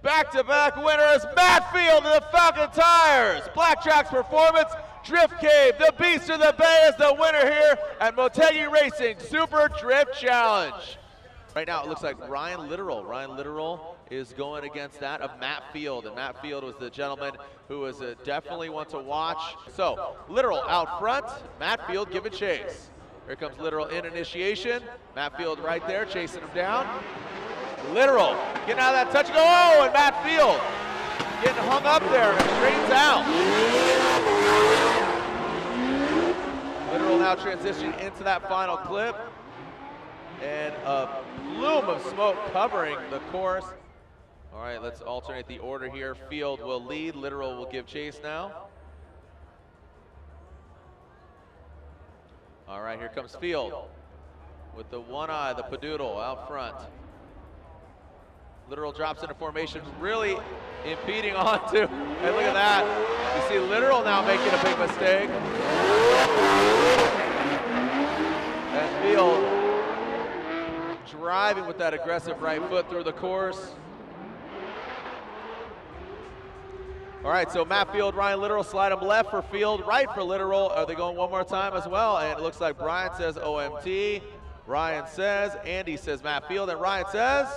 Back-to-back winners, Matt Field of the Falcon Tires. Black Track's Performance, Drift Cave, the Beast of the Bay is the winner here at Motegi Racing Super Drift Challenge. Right now it looks like Ryan Literal is going against that of Matt Field, and Matt Field was the gentleman who was definitely one to watch. So Literal out front, Matt Field giving chase. Here comes Literal in initiation, Matt Field right there chasing him down. Literal getting out of that touch and go, oh, and Matt Field getting hung up there and straightens out. Literal now transitioning into that final clip, and a plume of smoke covering the course. All right, let's alternate the order here. Field will lead, Literal will give chase now. All right, here comes Field with the one eye, the Padoodle out front. Literal drops into formation, really impeding onto, and look at that. You see Literal now making a big mistake. And Field driving with that aggressive right foot through the course. All right, so Matt Field, Ryan Literal, slide him left for Field, right for Literal. Are they going one more time as well? And it looks like Brian says OMT, Ryan says, Andy says Matt Field, and Ryan says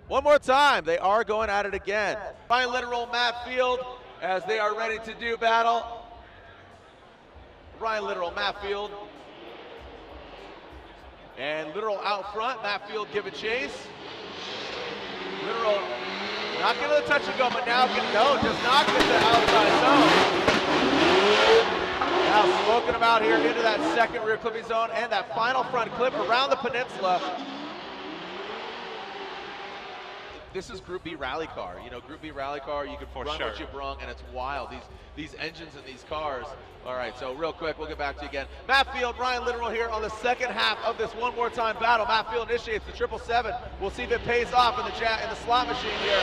one more time. They are going at it again. Ryan Literal, Matt Field, as they are ready to do battle. Ryan Literal, Matt Field. And Literal out front, Matt Field giving chase. Literal not getting the touch and go, but now does not get the outside zone. Now smoking him out here into that second rear clipping zone and that final front clip around the peninsula. This is Group B rally car. You know, Group B rally car, you can run what you brung, and it's wild. These engines in these cars. All right, so real quick, we'll get back to you again. Matt Field, Ryan Literal here on the second half of this one more time battle. Matt Field initiates the 777. We'll see if it pays off in the slot machine here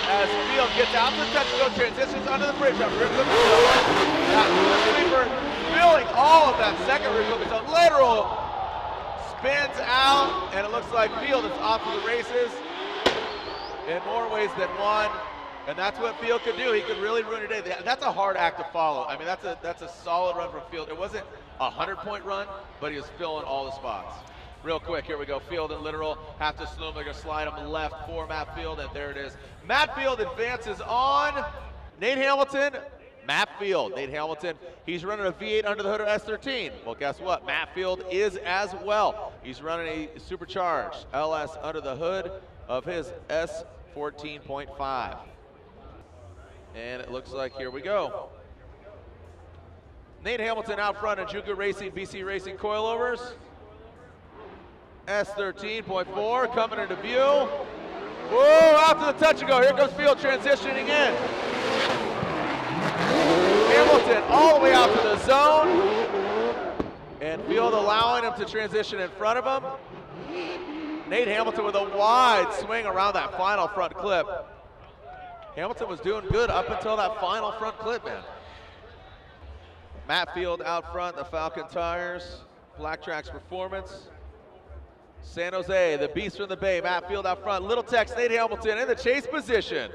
as Field gets out to the touch and go, transitions under the bridge. Rear clipping zone. That sweeper filling all of that second rear clipping zone. Literal spins out, and it looks like Field is off to the races in more ways than one, and that's what Field could do. He could really ruin your day. That's a hard act to follow. I mean, that's a solid run from Field. It wasn't a 100-point run, but he was filling all the spots. Real quick, here we go. Field and Literal have to slow him. They're gonna slide him left for Matt Field, and there it is. Matt Field advances on Nate Hamilton. Matt Field, Nate Hamilton, he's running a V8 under the hood of S13. Well, guess what? Matt Field is as well. He's running a supercharged LS under the hood of his S14.5. And it looks like, here we go. Nate Hamilton out front in Juku Racing, BC Racing coilovers. S13.4 coming into view. Whoa, out to the touch and go. Here comes Field transitioning in. Hamilton all the way out to the zone. And Field allowing him to transition in front of him. Nate Hamilton with a wide swing around that final front clip. Hamilton was doing good up until that final front clip, man. Matt Field out front, the Falcon Tires, Black Track's Performance. San Jose, the Beast from the Bay, Matt Field out front. Little Tex, Nate Hamilton in the chase position.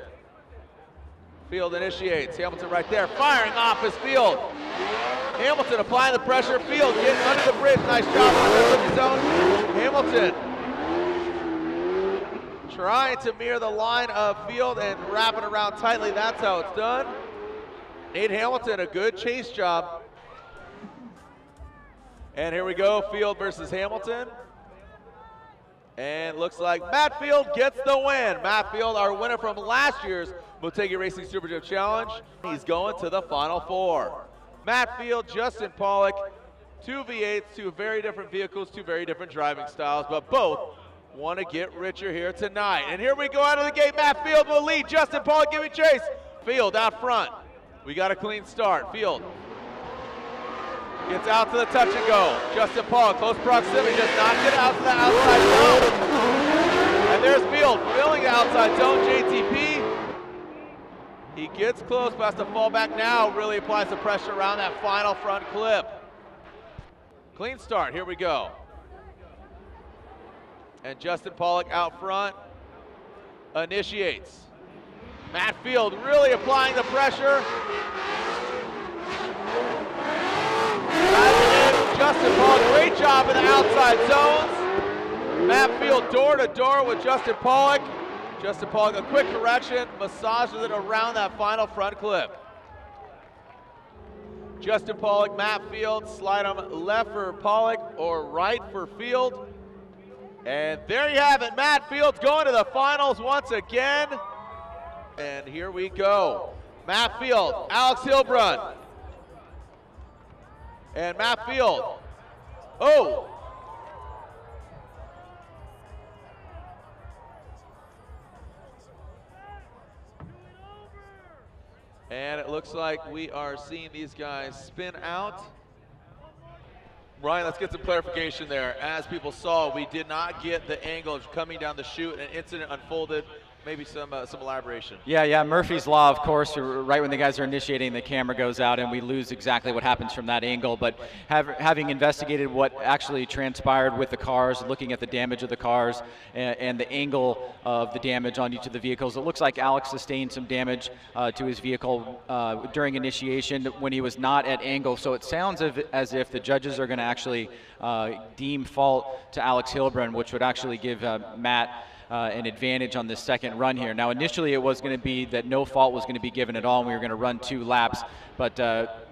Field initiates, Hamilton right there, firing off his Field. Hamilton applying the pressure, Field getting under the bridge, nice job on the zone. Hamilton trying to mirror the line of Field and wrapping around tightly. That's how it's done. Nate Hamilton, a good chase job. And here we go, Field versus Hamilton. And looks like Matt Field gets the win. Matt Field, our winner from last year's Motegi Racing Super Drift Challenge. He's going to the Final Four. Matt Field, Justin Pollock, two V8s, two very different vehicles, two very different driving styles, but both want to get richer here tonight. And here we go out of the gate. Matt Field will lead. Justin Pollock giving chase. Field out front. We got a clean start. Field gets out to the touch and go. Justin Pollock, close proximity, does not get out to the outside zone. And there's Field filling the outside zone. JTP, he gets close, but has to fall back now. Really applies the pressure around that final front clip. Clean start. Here we go. And Justin Pollock out front initiates. Matt Field really applying the pressure. Justin Pollock, great job in the outside zones. Matt Field door to door with Justin Pollock. Justin Pollock, a quick correction, massages it around that final front clip. Justin Pollock, Matt Field, slide him left for Pollock or right for Field. And there you have it, Matt Field's going to the finals once again. And here we go. Matt Field, Alex Heilbrunn. And Matt Field. Oh! And it looks like we are seeing these guys spin out. Ryan, let's get some clarification there. As people saw, we did not get the angle coming down the chute. An incident unfolded. Maybe some elaboration. Yeah, Murphy's Law, of course, right when the guys are initiating, the camera goes out and we lose exactly what happens from that angle. But having investigated what actually transpired with the cars, looking at the damage of the cars and the angle of the damage on each of the vehicles, it looks like Alex sustained some damage to his vehicle during initiation when he was not at angle. So it sounds as if the judges are going to actually deem fault to Alex Heilbrunn, which would actually give Matt an advantage on this second run here. Now initially it was going to be that no fault was going to be given at all and we were going to run 2 laps, but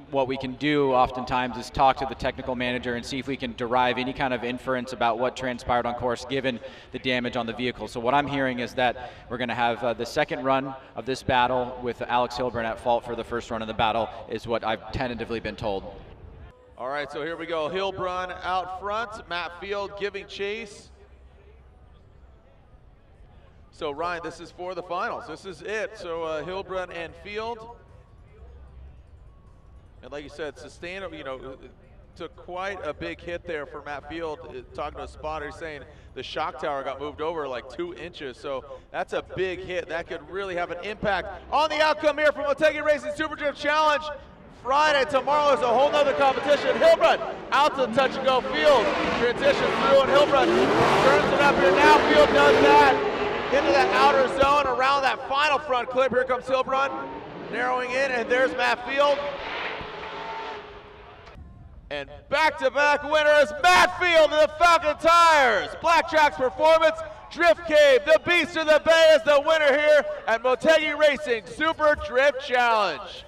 what we can do oftentimes is talk to the technical manager and see if we can derive any kind of inference about what transpired on course given the damage on the vehicle. So what I'm hearing is that we're going to have the second run of this battle with Alex Heilbrunn at fault for the first run of the battle is what I've tentatively been told. All right, so here we go. Heilbrunn out front, Matt Field giving chase. So Ryan, this is for the finals. This is it. So Heilbrunn and Field. And like you said, sustained, took quite a big hit there for Matt Field. Talking to a spotter, he's saying the shock tower got moved over like 2 inches. So that's a big hit. That could really have an impact on the outcome here from Motegi Racing Super Drift Challenge. Friday, tomorrow is a whole nother competition. Heilbrunn out to the touch and go. Field transitions through and Heilbrunn turns it up here. Now Field does that. Into that outer zone around that final front clip. Here comes Heilbrunn, narrowing in, and there's Matt Field. And back-to-back winners, Matt Field and the Falcon Tires. Black Track's Performance, Drift Cave, the Beast of the Bay is the winner here at Motegi Racing Super Drift Challenge.